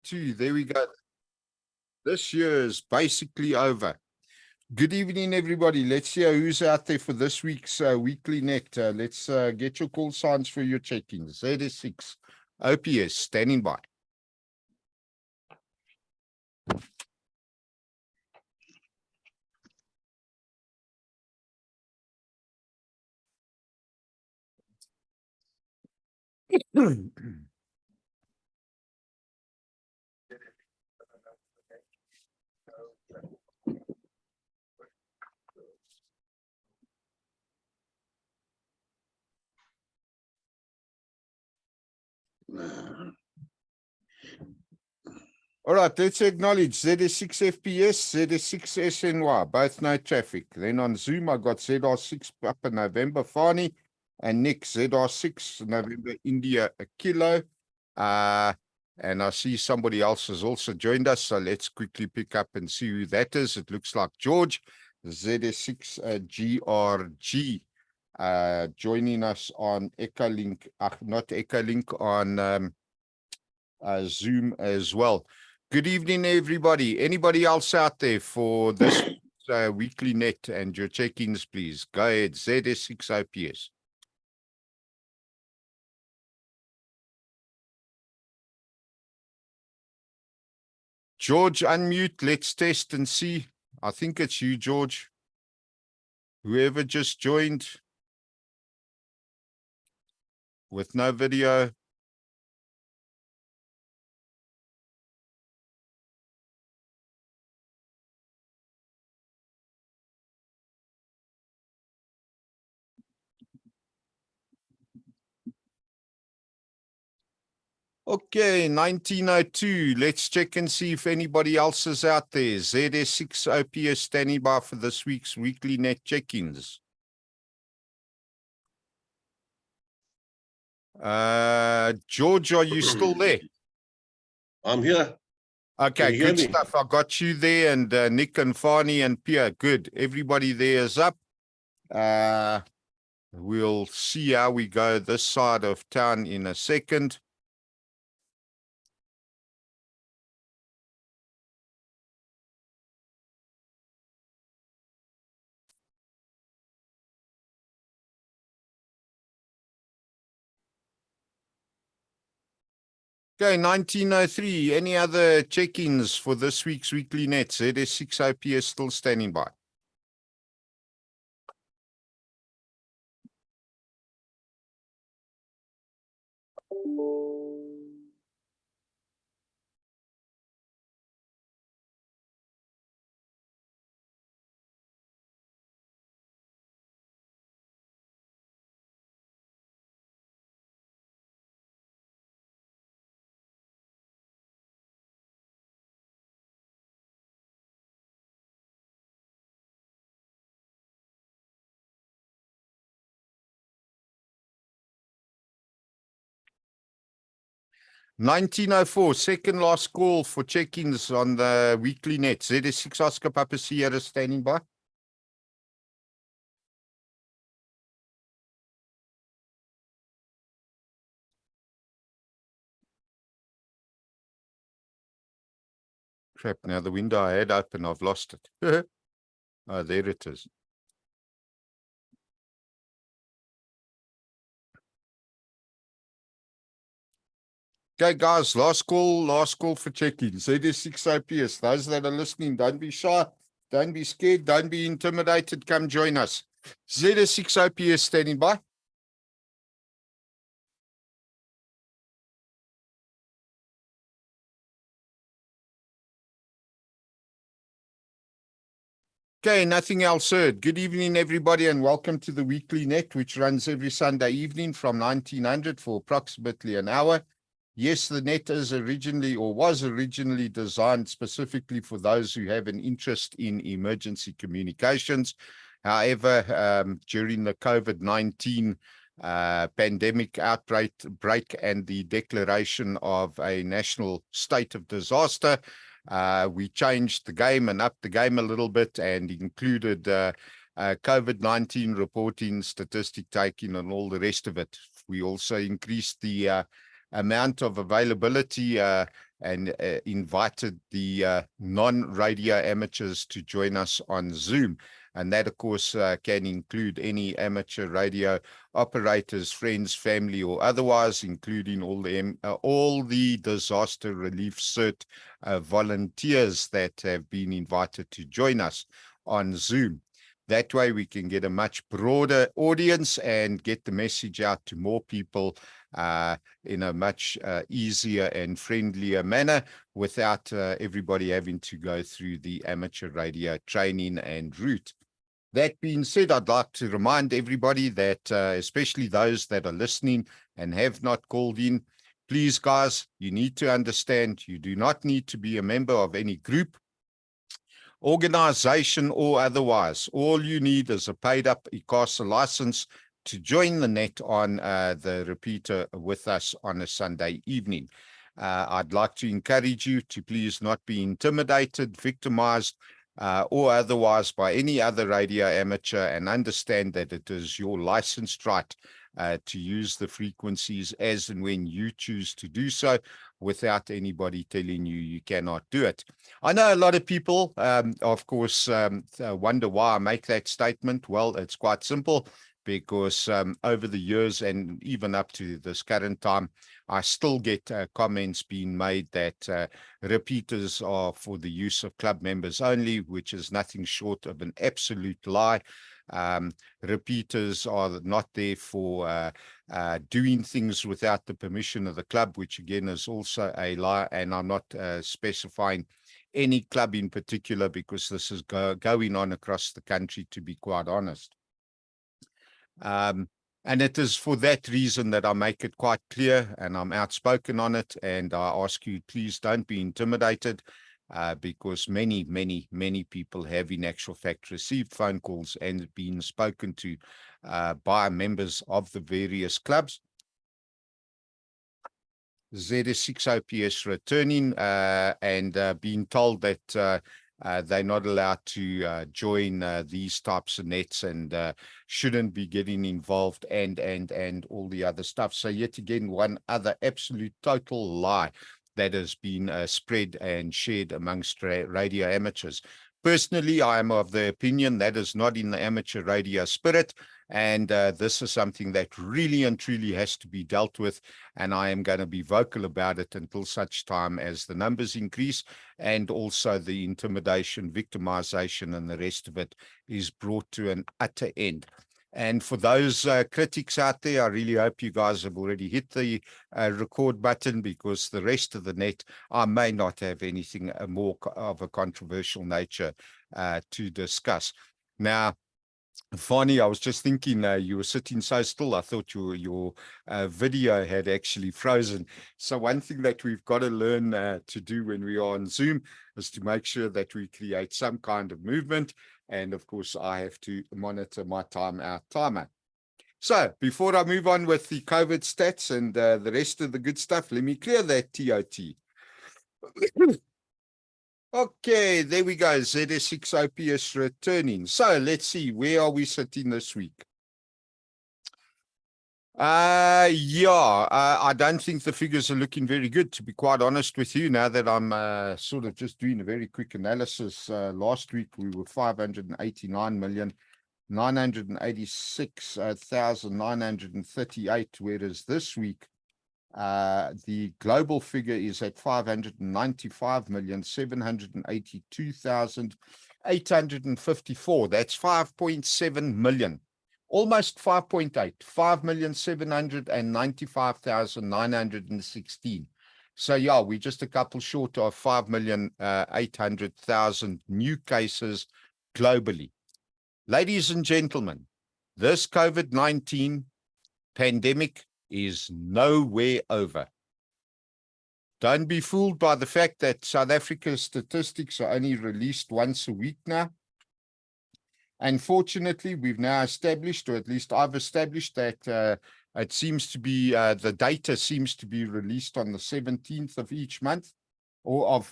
2. There we go. This year is basically over. Good evening, everybody. Let's see who's out there for this week's Weekly Net. Let's get your call signs for your check-ins. ZS6 OPS standing by. All right, let's acknowledge ZS6 FPS, ZS6 SNY, both no traffic. Then on Zoom, I got ZR6 Papa November Fani and Nick ZR6 November India Kilo. And I see somebody else has also joined us, so let's quickly pick up and see who that is. It looks like George, ZS6 GRG, joining us on Echolink, not Echolink, on Zoom as well. Good evening, everybody. Anybody else out there for this Weekly Net and your check-ins, please? Go ahead, ZS6 OPS. George, unmute. Let's test and see. I think it's you, George. Whoever just joined with no video. Okay, 1902. Let's check and see if anybody else is out there. ZS6 OPS standing by for this week's Weekly Net check-ins. George, are you still there? I'm here. Okay, good stuff. I got you there, and Nick and Fani and Pierre. Good. Everybody there is up. We'll see how we go this side of town in a second. Okay, 1903. Any other check-ins for this week's Weekly Net? ZS6 OPS still standing by. $19.04, second last call for check-ins on the Weekly Net. ZS6 Oscar Papa Sierra standing by. Crap, now the window I had open, I've lost it. Oh, there it is. Okay, guys, last call for check-ins. ZS6 OPS. Those that are listening, don't be shy, don't be scared, don't be intimidated. Come join us. ZS6 OPS standing by. Okay, nothing else heard. Good evening, everybody, and welcome to the Weekly Net, which runs every Sunday evening from 1900 for approximately an hour. Yes, the net is originally or was originally designed specifically for those who have an interest in emergency communications. However, during the COVID-19 pandemic outbreak and the declaration of a national state of disaster, we changed the game and upped the game a little bit and included COVID-19 reporting, statistic taking, and all the rest of it. We also increased the amount of availability and invited the non-radio amateurs to join us on Zoom. And that, of course, can include any amateur radio operators, friends, family, or otherwise, including all the disaster relief CERT volunteers that have been invited to join us on Zoom. That way we can get a much broader audience and get the message out to more people in a much easier and friendlier manner without everybody having to go through the amateur radio training and route. That being said, I'd like to remind everybody that, especially those that are listening and have not called in, please, guys, you need to understand you do not need to be a member of any group, organization, or otherwise. All you need is a paid-up ICASA license to join the net on the repeater with us on a Sunday evening. I'd like to encourage you to please not be intimidated, victimized, or otherwise by any other radio amateur, and understand that it is your licensed right to use the frequencies as and when you choose to do so without anybody telling you you cannot do it. I know a lot of people, of course, wonder why I make that statement. Well, it's quite simple, because over the years and even up to this current time, I still get comments being made that repeaters are for the use of club members only, which is nothing short of an absolute lie. Repeaters are not there for doing things without the permission of the club, which again is also a lie. And I'm not specifying any club in particular, because this is going on across the country, to be quite honest. And it is for that reason that I make it quite clear, and I'm outspoken on it. And I ask you, please don't be intimidated, because many people have in actual fact received phone calls and been spoken to by members of the various clubs. ZS6OPS returning and being told that they're not allowed to join these types of nets and shouldn't be getting involved and all the other stuff. So yet again, one other absolute total lie that has been spread and shared amongst radio amateurs. Personally, I am of the opinion that is not in the amateur radio spirit, and this is something that really and truly has to be dealt with, and I am going to be vocal about it until such time as the numbers increase and also the intimidation, victimization, and the rest of it is brought to an utter end. And for those critics out there, I really hope you guys have already hit the record button, because the rest of the net, I may not have anything more of a controversial nature to discuss. Now, Fani, I was just thinking, you were sitting so still, I thought your video had actually frozen. So one thing that we've got to learn to do when we are on Zoom is to make sure that we create some kind of movement. And of course, I have to monitor my timer. So before I move on with the COVID stats and the rest of the good stuff, let me clear that TOT. Okay, there we go. ZS6OPS returning. So let's see, where are we sitting this week? I don't think the figures are looking very good, to be quite honest with you, now that I'm sort of just doing a very quick analysis. Last week we were 589,986,938, whereas this week the global figure is at 595,782,854. That's 5.7 million. Almost 5.8, 5,795,916. So yeah, we're just a couple short of 5,800,000 new cases globally. Ladies and gentlemen, this COVID-19 pandemic is nowhere over. Don't be fooled by the fact that South Africa's statistics are only released once a week now. Unfortunately, we've now established, or at least I've established, that it seems to be, the data seems to be released on the 17th of each month, or of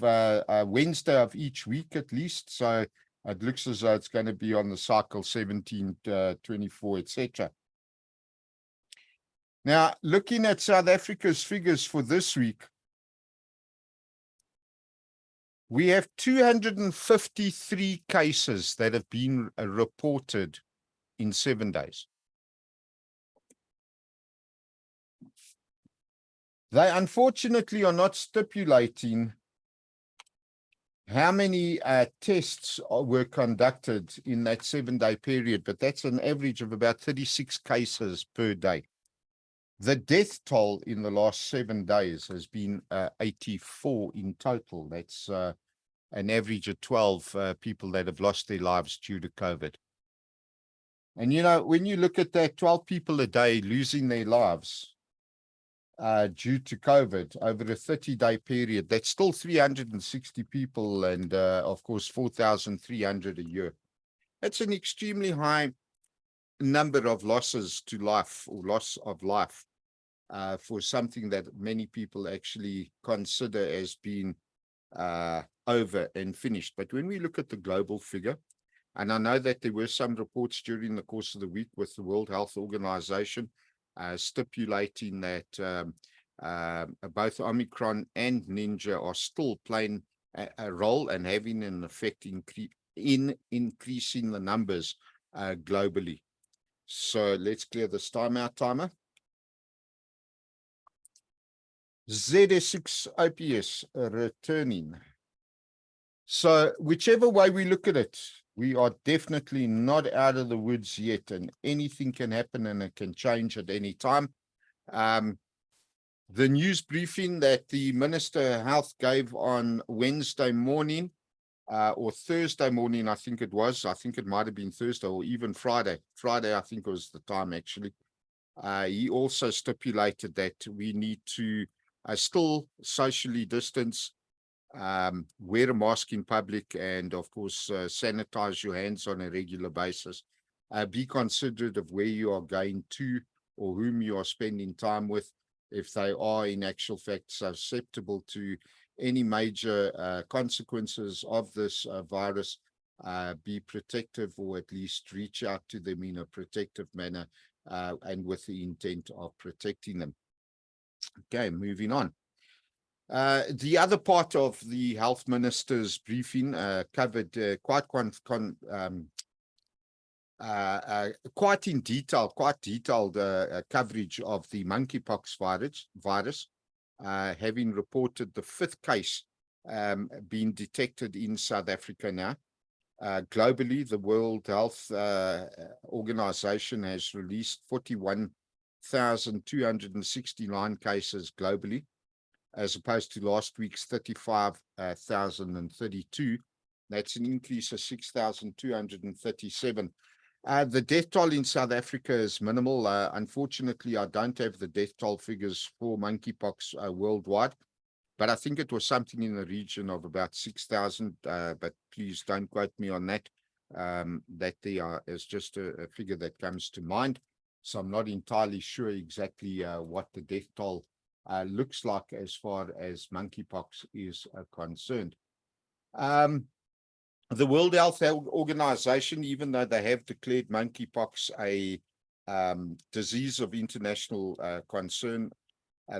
Wednesday of each week at least. So it looks as though it's going to be on the cycle 17, 24, etc. Now, looking at South Africa's figures for this week, We have 253 cases that have been reported in 7 days. They unfortunately are not stipulating how many tests were conducted in that 7-day period, but that's an average of about 36 cases per day. The death toll in the last 7 days has been 84 in total. That's an average of 12 people that have lost their lives due to COVID. And, you know, when you look at that, 12 people a day losing their lives due to COVID over a 30-day period, that's still 360 people and, of course, 4,300 a year. That's an extremely high number of losses to life or loss of life for something that many people actually consider as being over and finished. But when we look at the global figure, and I know that there were some reports during the course of the week with the World Health Organization stipulating that both Omicron and Ninja are still playing a role and having an effect in increasing the numbers globally. So let's clear this timeout timer. ZS6 OPS returning. So whichever way we look at it, we are definitely not out of the woods yet, and anything can happen and it can change at any time. The news briefing that the Minister of Health gave on Wednesday morning or Thursday morning, I think it was. I think it might have been Thursday or even Friday. Friday, I think was the time actually. He also stipulated that we need to still socially distance, wear a mask in public, and of course sanitize your hands on a regular basis. Be considerate of where you are going to or whom you are spending time with. If they are in actual fact susceptible to any major consequences of this virus, be protective, or at least reach out to them in a protective manner and with the intent of protecting them. Okay, moving on. The other part of the health minister's briefing covered quite detailed coverage of the monkeypox virus, having reported the 5th case being detected in South Africa now. Globally, the World Health Organization has released 41,269 cases globally, as opposed to last week's 35,032. That's an increase of 6,237. The death toll in South Africa is minimal. Unfortunately, I don't have the death toll figures for monkeypox worldwide, but I think it was something in the region of about 6,000, but please don't quote me on that. That there is just a figure that comes to mind. So I'm not entirely sure exactly what the death toll looks like as far as monkeypox is concerned. The World Health Organization, even though they have declared monkeypox a disease of international concern,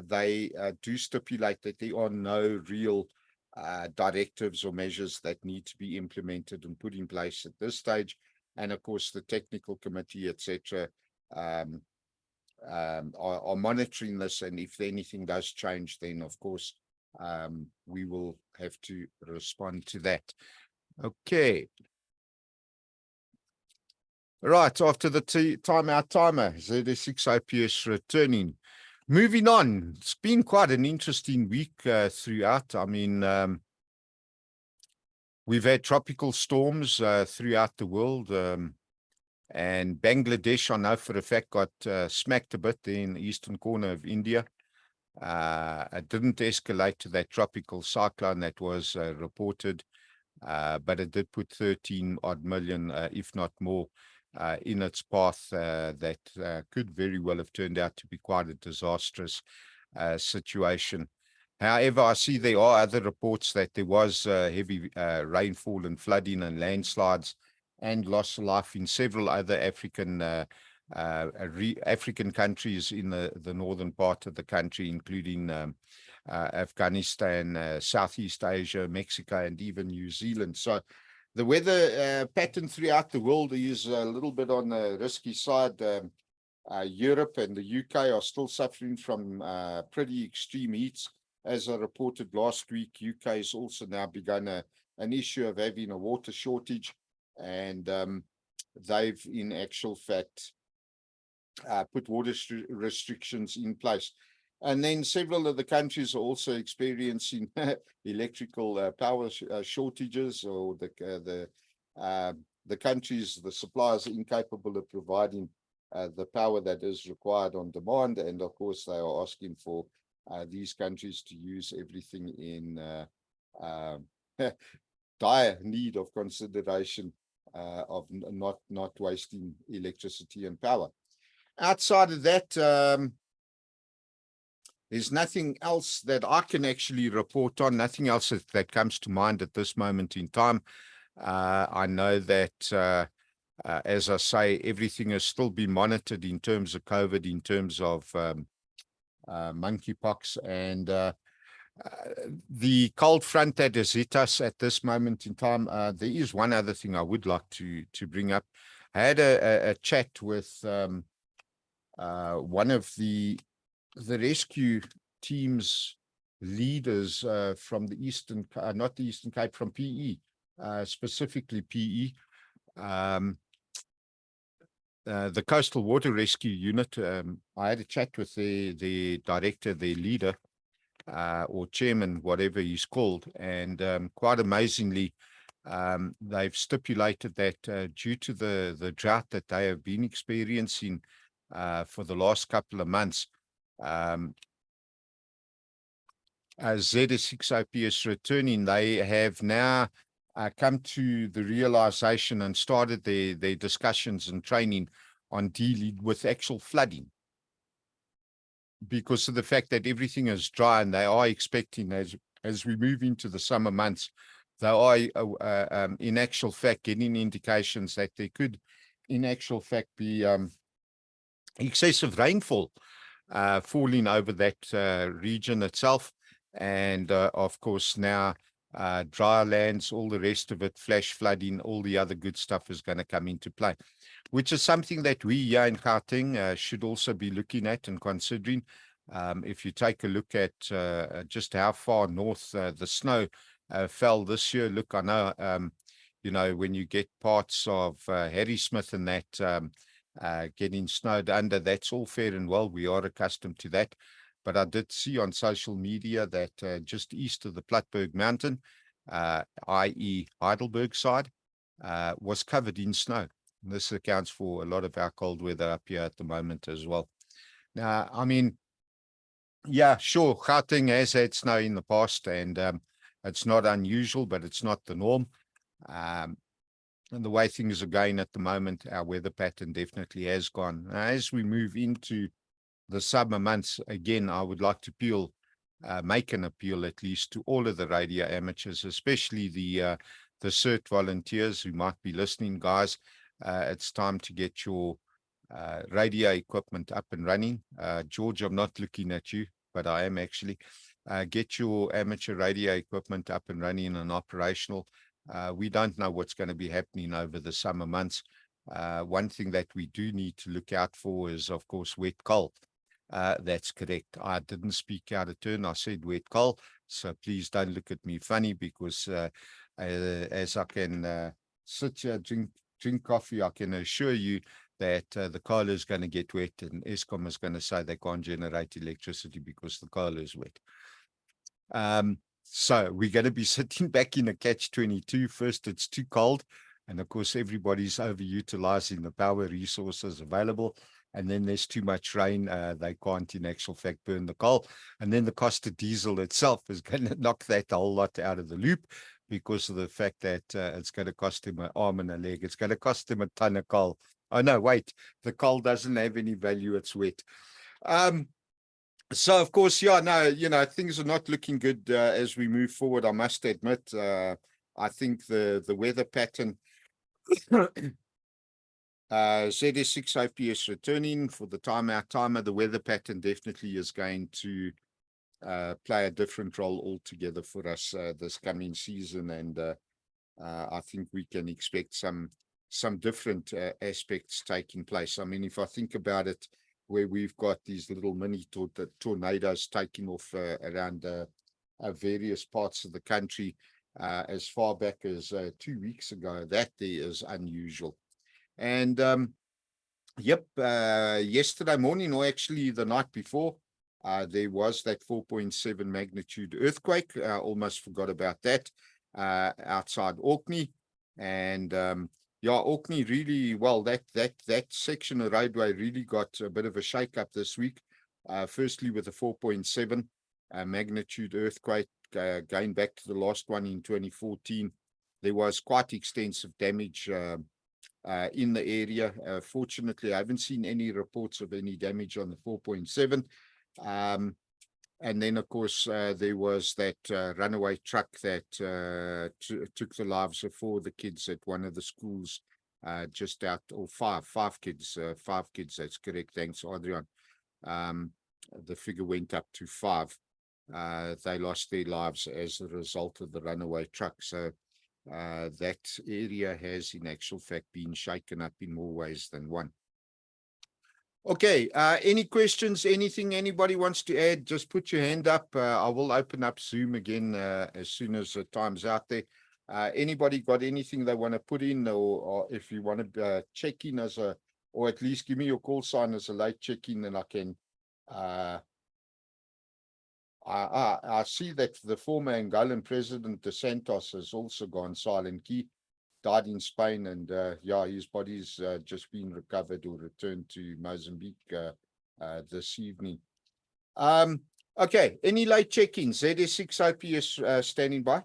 they do stipulate that there are no real directives or measures that need to be implemented and put in place at this stage. And of course, the technical committee, etc., are monitoring this. And if anything does change, then of course, we will have to respond to that. Okay. Right, after the timeout timer, ZS6 OPS returning. Moving on, it's been quite an interesting week throughout. I mean, we've had tropical storms throughout the world, and Bangladesh, I know for a fact, got smacked a bit there in the eastern corner of India. It didn't escalate to that tropical cyclone that was reported, but it did put 13 odd million, if not more, in its path that could very well have turned out to be quite a disastrous situation. However, I see there are other reports that there was heavy rainfall and flooding and landslides and loss of life in several other African African countries in the northern part of the country, including Afghanistan, Southeast Asia, Mexico, and even New Zealand. So the weather pattern throughout the world is a little bit on the risky side. Europe and the UK are still suffering from pretty extreme heats. As I reported last week, UK has also now begun an issue of having a water shortage, and they've in actual fact put water restrictions in place. And then several of the countries are also experiencing electrical power shortages, or the countries, the suppliers are incapable of providing the power that is required on demand. And of course, they are asking for these countries to use everything in dire need of consideration of not wasting electricity and power. Outside of that, there's nothing else that I can actually report on, nothing else that comes to mind at this moment in time. I know that, as I say, everything has still been monitored in terms of COVID, in terms of monkeypox, and the cold front that has hit us at this moment in time. There is one other thing I would like to bring up. I had a chat with one of the rescue team's leaders from the Eastern, not the Eastern Cape, from PE, specifically PE, the Coastal Water Rescue Unit. I had a chat with the director, their leader, or chairman, whatever he's called, and quite amazingly, they've stipulated that due to the drought that they have been experiencing for the last couple of months, as ZS6OPS returning, they have now come to the realization and started their discussions and training on dealing with actual flooding, because of the fact that everything is dry, and they are expecting, as we move into the summer months, they are in actual fact getting indications that there could in actual fact be excessive rainfall falling over that region itself. And of course now dry lands, all the rest of it, flash flooding, all the other good stuff is going to come into play, which is something that we here in Gauteng should also be looking at and considering. If you take a look at just how far north the snow fell this year, look, I know, you know, when you get parts of Harrismith and that getting snowed under, that's all fair and well. We are accustomed to that. But I did see on social media that just east of the Platberg Mountain, i.e. Heidelberg side, was covered in snow. And this accounts for a lot of our cold weather up here at the moment as well. Now, I mean, yeah, sure, Gauteng has had snow in the past, and it's not unusual, but it's not the norm. And the way things are going at the moment, our weather pattern definitely has gone. As we move into the summer months, again, I would like to make an appeal at least to all of the radio amateurs, especially the CERT volunteers who might be listening. Guys, it's time to get your radio equipment up and running. George, I'm not looking at you, but I am actually. Get your amateur radio equipment up and running and operational. We don't know what's going to be happening over the summer months. One thing that we do need to look out for is, of course, wet coal. That's correct. I didn't speak out of turn. I said wet coal. So please don't look at me funny, because as I can sit here, drink coffee, I can assure you that the coal is going to get wet, and Eskom is going to say they can't generate electricity because the coal is wet. So we're going to be sitting back in a catch-22. First, it's too cold. And of course, everybody's overutilizing the power resources available. And then there's too much rain. They can't, in actual fact, burn the coal. And then the cost of diesel itself is going to knock that a whole lot out of the loop, because of the fact that it's going to cost him an arm and a leg. It's going to cost him a ton of coal. Oh, no, wait. The coal doesn't have any value. It's wet. So, of course, yeah, no, you know, things are not looking good as we move forward, I must admit. I think the weather pattern ZS6 IPS returning for the timeout timer. The weather pattern definitely is going to play a different role altogether for us this coming season, and I think we can expect some different aspects taking place. I mean, if I think about it, where we've got these little mini tornadoes taking off around various parts of the country as far back as 2 weeks ago, that there is unusual. And yep, yesterday morning, or actually the night before, there was that 4.7 magnitude earthquake. Almost forgot about that outside Orkney. And yeah, Orkney really, well, that section of roadway really got a bit of a shake-up this week. Firstly, with a 4.7 magnitude earthquake, going back to the last one in 2014, there was quite extensive damage in the area. Fortunately, I haven't seen any reports of any damage on the 4.7. And then, of course, there was that runaway truck that took the lives of 4 of the kids at one of the schools just out, or five kids, that's correct. Thanks, Adrian. The figure went up to 5. They lost their lives as a result of the runaway truck. So that area has in actual fact been shaken up in more ways than one. Okay, any questions, anything anybody wants to add, just put your hand up. I will open up Zoom again as soon as the time's out there. Anybody got anything they want to put in, or if you want to check in as a, or at least give me your call sign as a late check-in, and I can I see that the former Angolan president De Santos has also gone silent. He died in Spain, and yeah, his body's just been recovered or returned to Mozambique this evening. Okay, any late check-ins? ZS6 IPS standing by.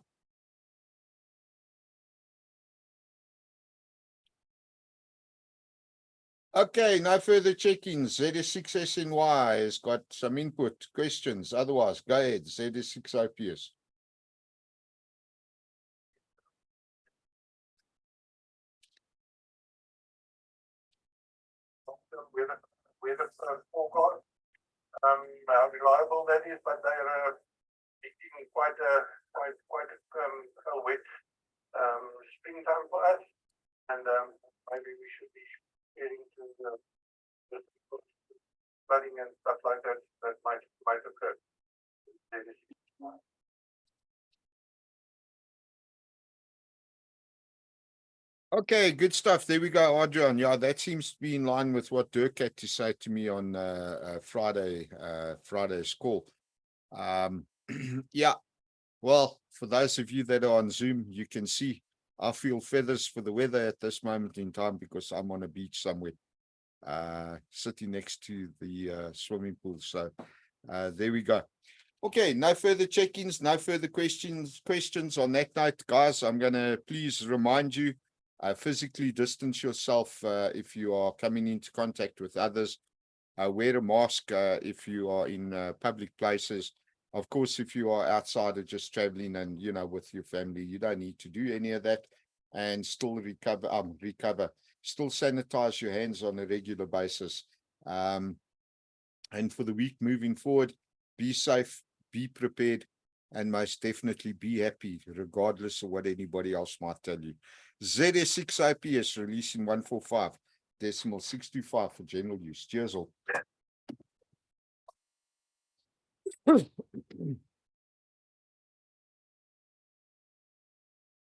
Okay, no further check-ins. ZS6SNY has got some input, questions. Otherwise, go ahead, ZS6 IPS. Weather forecast, how reliable that is, but they are predicting quite a wet springtime for us, and maybe we should be heading to the flooding and stuff like that might occur. Okay, good stuff. There we go, Adrian. Yeah, that seems to be in line with what Dirk had to say to me on Friday's call. Yeah, well, for those of you that are on Zoom, you can see I feel feathers for the weather at this moment in time because I'm on a beach somewhere, sitting next to the swimming pool. So there we go. Okay, no further check-ins, no further questions on that note, guys. I'm going to please remind you, physically distance yourself if you are coming into contact with others. Wear a mask if you are in public places. Of course, if you are outside or just traveling and, you know, with your family, you don't need to do any of that, and still recover, still sanitize your hands on a regular basis. And for the week moving forward, be safe, be prepared, and most definitely be happy, regardless of what anybody else might tell you. ZS6 IPS releasing 145.625 for general use. Cheers all.